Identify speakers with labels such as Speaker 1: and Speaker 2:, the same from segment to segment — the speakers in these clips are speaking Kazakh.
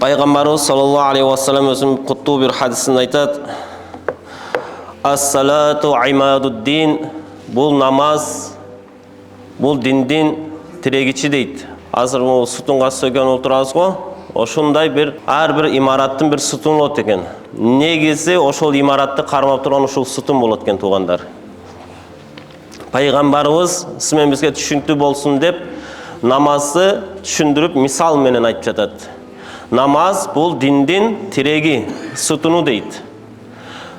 Speaker 1: Пайғамбарымыз саллаллаху алейхи уассалам өзінің құтты бір хадисінде айтады: Ас-салату имадуддин, бұл намаз, бұл диндин тірегіші дейді. Азыр бұл сұтынға сөйген отырасыз ғой, ошындай бір әрбір имараттың бір сұтын болады екен. Негізі ошол имаратты қармап тұрған ошол сұтын болады екен туғандар. Пайғамбарымыз сізмен бізге түшінікті болсын деп намазды түшіндіріп мисал менен айтып жатады. Намаз бұл диндин тиреги, сұтыны дейді.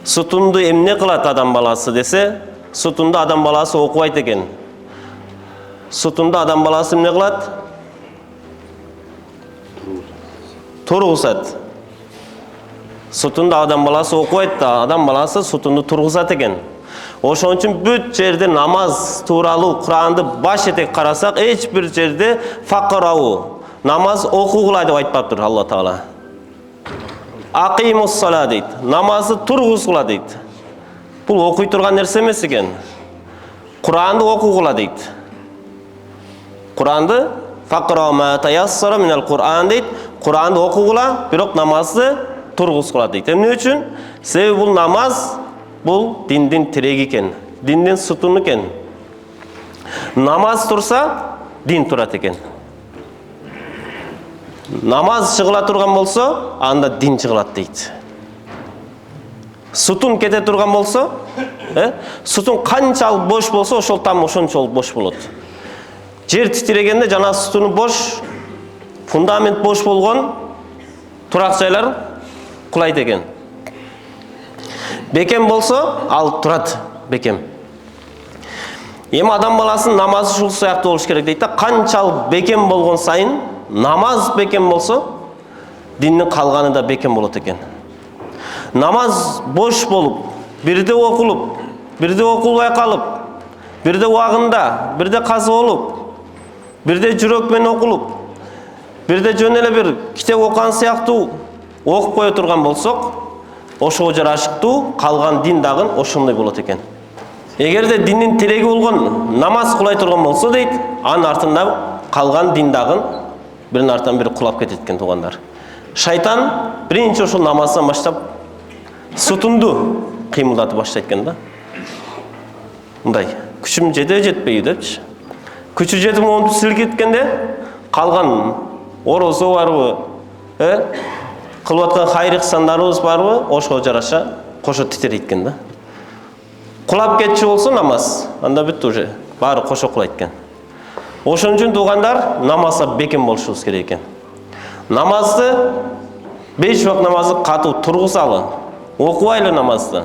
Speaker 1: Сұтынды эмне кылат адам баласы десе, сұтынды адам баласы окубайт экен. Сұтынды адам баласы эмне кылат? Тургузат. Сұтынды адам баласы окубайт да, адам баласы сұтынды тургузат экен. Ошон үчүн бүт жерде намаз тууралуу Куранды баш этек карасак, эч бир жерде факырау, намаз окугула деп айтпаптыр Алла Таала. Акимус сала дейт. Намазды тургузгула дейт. Бул окуй турган нерсе эмес экен. Куранды окугула дейт. Куранды факырау ма таяссара минал Куран дейт. Куранды окугула, бирок намазды тургузгула дейт. Эмне үчүн? Себеби бул намаз бул диндин тиреги экен. Диндин сутуну экен. Намаз турса, дин турат экен. Намаз чыгыла турган болсо, анда дин чыгылат дейт. Сутун кете турган болсо, сутун канчалык бош болсо, ошол там ошончолук бош болот. Жер титирегенде жана сутуну бош, фундамент бош болгон турак жайлар кулайт экен. Бекем болсо, ал турат бекем. Эми адам баласынын намазы ушул сыяктуу болуш керек дейт да. Канчалык бекем болгон сайын, намаз бекем болсо, диндин калганы да бекем болот экен. Намаз бош болуп, бирде окулуп, бирде окулбай калып, бирде убагында, бирде казы болуп, бирде жүрөк менен окулуп, бирде жөн эле бир китеп окуган сыяктуу окуп кое турган болсок, ошого жарашыктуу калган дин дагы ошондой болот экен. Эгерде диндин тиреги болгон намаз кулай турган болсо дейт, анын артында калган дин дагы биринин артынан бири кулап кетет экен тугандар. Шайтан биринчи ошол намаздан баштап сутунду кыймылдатып баштайт экен да. Мындай, күчүм жете жетпейби депчи. Күчү жетип монтуп силкиткенде калган орозо барбы, кылып аткан хайыр ыксандарыбыз барбы, ошого жараша кошо титирейт экен да. Кулап кетчү болсо намаз, анда бүттү уже, баары кошо кулайт экен. Ошон үчүн туугандар, намазга бекем болушубуз керек экен. Намазды 5 убак намазды катуу тургузалы, окубайлы намазды.